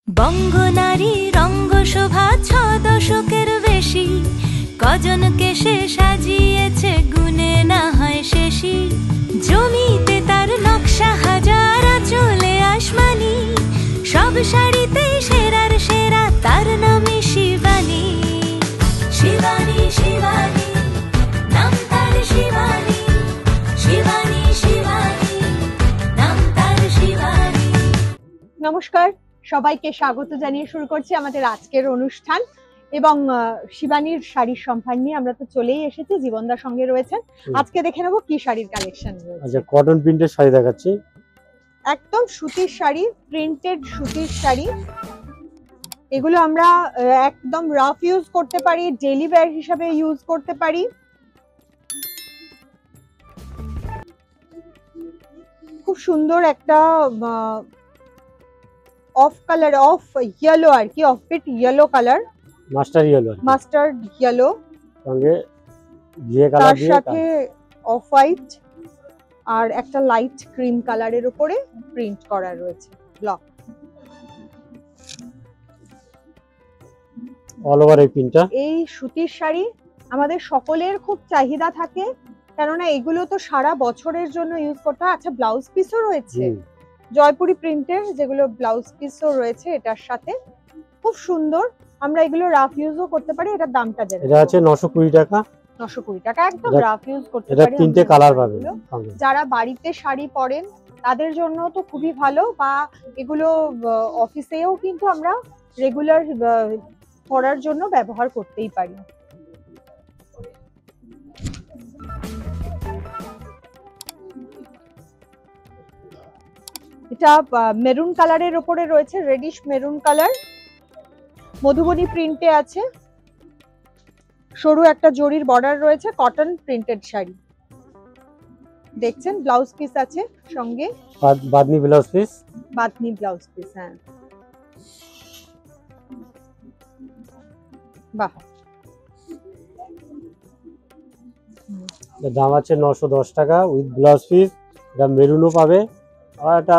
বঙ্গনারী রঙ্গশোভা ৬ দশকের বেশি, কজনকে সে সাজিয়েছে গুণে না হয় শেষই। জমিতে তার নকশা হাজার, চলে আসমানি, সব শাড়িতে সেরার সেরা, তার নামে শিবানী। শিবানী শিবানী নাম তার, শিবানী শিবানী শিবানী নাম তার, শিবানী। নমস্কার, সবাইকে স্বাগত জানিয়ে শুরু করছি আমাদের আজকের অনুষ্ঠান। এবং শিবানীর শাড়ির সম্ভার নিয়ে আমরা তো চলেই এসেছি, জীবনদার সঙ্গে রয়েছেন। আজকে দেখে নেবো কি শাড়ির কালেকশন রয়েছে। আচ্ছা, কটন প্রিন্টের শাড়ি দেখাচ্ছি। একদম সুতির শাড়ি, প্রিন্টেড সুতির শাড়ি। এগুলো আমরা একদম রাফ ইউজ করতে পারি, ডেইলি ওয়্যার হিসাবে ইউজ করতে পারি। খুব সুন্দর একটা অফ কালার, অফ ইয়েলো আর কি, off bit yellow colour, mustard yellow, সঙ্গে ঘিয়ে কালার তার দিয়ে, সাথে অফ হোয়াইট আর একটা লাইট ক্রিম কালারের উপরে প্রিন্ট করা রয়েছে ব্লক। অল ওভার এই প্রিন্টটা। এই সুতির শাড়ি আমাদের সকলের খুব চাহিদা থাকে, কেননা এগুলো তো সারা বছরের জন্য ইউজ করতে হয়। আচ্ছা, ব্লাউজ পিসও রয়েছে জয়পুরি প্রিন্টের, যেগুলো ব্লাউজ পিসও রয়েছে এটার সাথে, খুব সুন্দর। আমরা এগুলো রাফ ইউজও করতে পারি। এটার দামটা জানেন? এটা আছে 920 টাকা। 920 টাকা, একদম রাফ ইউজ করতে এটা পারি। তিনটে কালার পাবেন। যারা বাড়িতে শাড়ি পরেন তাদের জন্য তো খুবই ভালো, বা এগুলো অফিসেও কিন্তু আমরা রেগুলার পরার জন্য ব্যবহার করতেই পারি। এটা মেরুন কালারের উপরে রয়েছে, রেডিশ মেরুন কালার, মধুবনী প্রিন্টে আছে, সরু একটা জরির বর্ডার রয়েছে, কটন প্রিন্টেড শাড়ি। দেখছেন ব্লাউজ পিস আছে সঙ্গে, Bamni blouse piece, Bamni blouse piece. হ্যাঁ, বাহ। এর দাম আছে 910 টাকা উইথ ব্লাউজ পিস। এটা মেরুনও পাবে আর একটা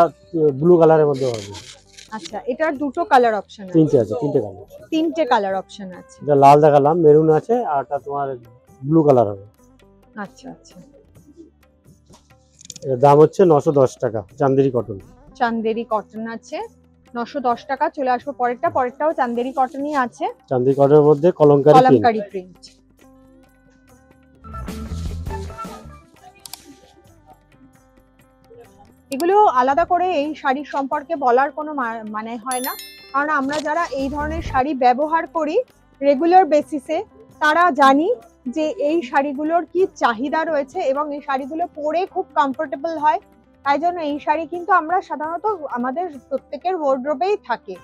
ব্লু কালারের মধ্যে পাবে। আচ্ছা, এটার দুটো কালার অপশন আছে? তিনটে আছে, তিনটে কালার। তিনটে কালার অপশন আছে। এটা লাল দেখালাম, মেরুন আছে, আর একটা তোমার ব্লু কালার হবে। আচ্ছা আচ্ছা, এর দাম হচ্ছে 910 টাকা, চান্দেরি কটন। চান্দেরি কটন আছে 910 টাকা। চলে আসবো পরেরটা, পরেরটাও চান্দেরি কটনই আছে, চান্দেরি কটনের মধ্যে কলমকারী প্রিন্ট। এগুলো আলাদা করে এই শাড়ির সম্পর্কে বলার কোনো মানে হয় না, কারণ আমরা যারা এই ধরনের শাড়ি ব্যবহার করি রেগুলার বেসিসে, তারা জানি যে এই শাড়িগুলোর কি চাহিদা রয়েছে এবং এই শাড়িগুলো পরে খুব কমফোর্টেবল হয়। তাই জন্য এই শাড়ি কিন্তু আমরা সাধারণত আমাদের প্রত্যেকের ওয়ারড্রোবেই থাকে।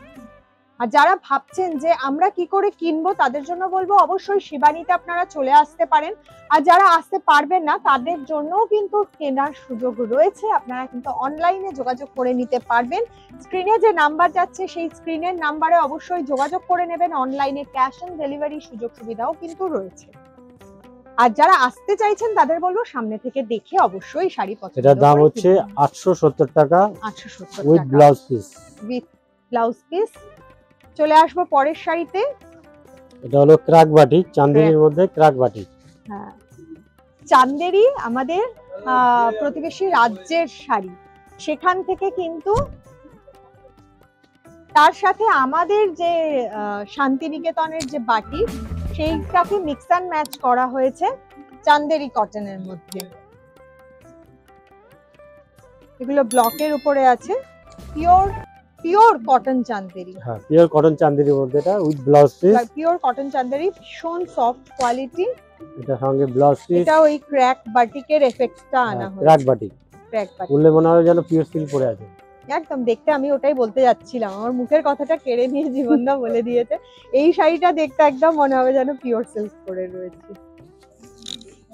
আর যারা ভাবছেন যে আমরা কি করে কিনবো, তাদের জন্য বলবো অবশ্যই শিবানীতে আপনারা চলে আসতে পারেন। আর যারা আসতে পারবেন না তাদের জন্যও কিন্তু কেনার সুযোগ রয়েছে, আপনারা কিন্তু অনলাইনে যোগাযোগ করে নিতে পারবেন। স্ক্রিনে যে নাম্বার যাচ্ছে সেই স্ক্রিনের নাম্বারে অবশ্যই যোগাযোগ করে নেবেন। অনলাইনে ক্যাশ অন ডেলিভারি সুযোগ সুবিধাও কিন্তু রয়েছে। আর যারা আসতে চাইছেন তাদের বলবো সামনে থেকে দেখে অবশ্যই শাড়ি পছন্দ। এটার দাম হচ্ছে 870 টাকা 870 উইথ টাকা blouse piece. With blouse piece. চলে আসবো পরের শাড়িতে। এটা হলো ক্রাক বাটিক, চান্দেরির মধ্যে ক্রাক বাটিক। হ্যাঁ, চান্দেরি আমাদের প্রতিবেশী রাজ্যের শাড়ি, সেখান থেকে কিন্তু তার সাথে আমাদের যে শান্তিনিকেতনের যে বাটিক, সেইটাকে মিক্স অ্যান্ড ম্যাচ করা হয়েছে চান্দেরি কটনের মধ্যে। এগুলো ব্লকের উপরে আছে, পিওর কটন চান্দেরি। হ্যাঁ, পিওর কটন চান্দেরির মধ্যে এটা with blouse piece. Pure cotton Chanderi, ভীষণ সফট কোয়ালিটি। এটা সঙ্গে ব্লাউজ পিস। এটা ওই ক্র্যাক বাটিকের এফেক্টটা আনা হয়েছে। ক্র্যাক বাটিক, ক্র্যাক বাটিক বললে মনে হয় যেন পিওর সিল্ক পরে আছে। একদম দেখতে, আমি ওটাই বলতে যাচ্ছিলাম, আমার মুখের কথাটা কেড়ে নিয়ে জীবনদা বলে দিয়েছে। এই শাড়িটা দেখতে একদম মনে হবে যেন পিওর সিল্ক পরে রয়েছে।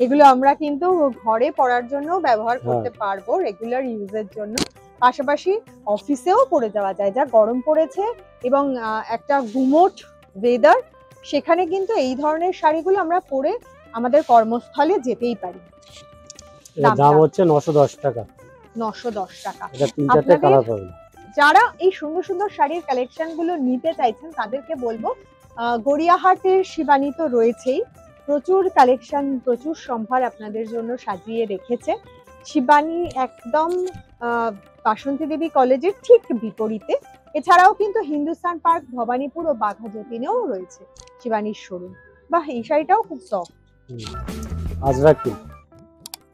এগুলো আমরা কিন্তু ঘরে পরার জন্য ব্যবহার করতে পারবো, রেগুলার ইউজের জন্য। পাশাপাশি অফিসেও পরে যাওয়া যায়, যা গরম পড়েছে এবং একটা গুমোট ওয়েদার, সেখানে কিন্তু এই ধরনের শাড়িগুলো আমরা পরে আমাদের কর্মস্থলে যেতেই পারি। এর দাম হচ্ছে 910 টাকা। 910 টাকা। এটা তিন চারটে কালার পাবেন। যারা এই সুন্দর সুন্দর শাড়ির কালেকশন গুলো নিতে চাইছেন তাদেরকে বলবো গড়িয়াহাটের শিবানী তো রয়েছেই, প্রচুর কালেকশন, প্রচুর সম্ভার আপনাদের জন্য সাজিয়ে রেখেছে। শিবানী একদম বাসন্তী দেবী কলেজের ঠিক বিপরীতে। এছাড়াও কিন্তু হিন্দুস্তান পার্ক, ভবানীপুর ও বাঘা যতীনেও রয়েছে শিবানীর শোরুম। বাহ, এই শাড়িটাও খুব সফট, আজরাক প্রিন্ট,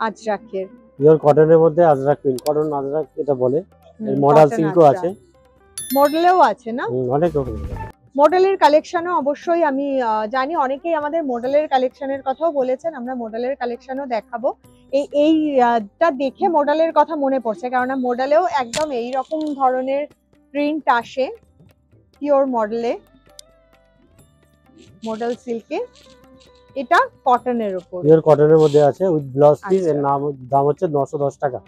আজরাকের পিওর কটনের মধ্যে আজরাক প্রিন্ট, কটন আজরাক এটা বলে। এর মডেল সিল্কও আছে, মডেলেও আছে না? অনেক রকম। মডেলের কালেকশনও অবশ্যই আমি জানি, অনেকেই আমাদের মডেলের কালেকশনের কথাও বলেছেন, আমরা মডেলের কালেকশনও দেখাবো। এইটা দেখে মডেলের কথা মনে পড়ছে, কারণ মডেলেও একদম এই রকম ধরনের প্রিন্ট আসে পিওর মডেলে, মডেল সিল্কে। এটা কটনের উপর, পিওর কটনের মধ্যে আছে উইথ ব্লাউজ পিস। আচ্ছা। এর দাম হচ্ছে 910 টাকা।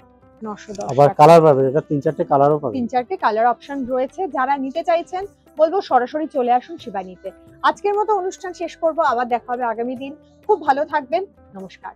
910 আবার কালার পাবেন, এটা 3-4টে কালারও পাবেন। 3-4টে কালার অপশন রয়েছে। যারা নিতে চাইছেন বলবো সরাসরি চলে আসুন শিবানীতে। আজকের মতো অনুষ্ঠান শেষ করব, আবার দেখা হবে আগামী দিন। খুব ভালো থাকবেন, নমস্কার।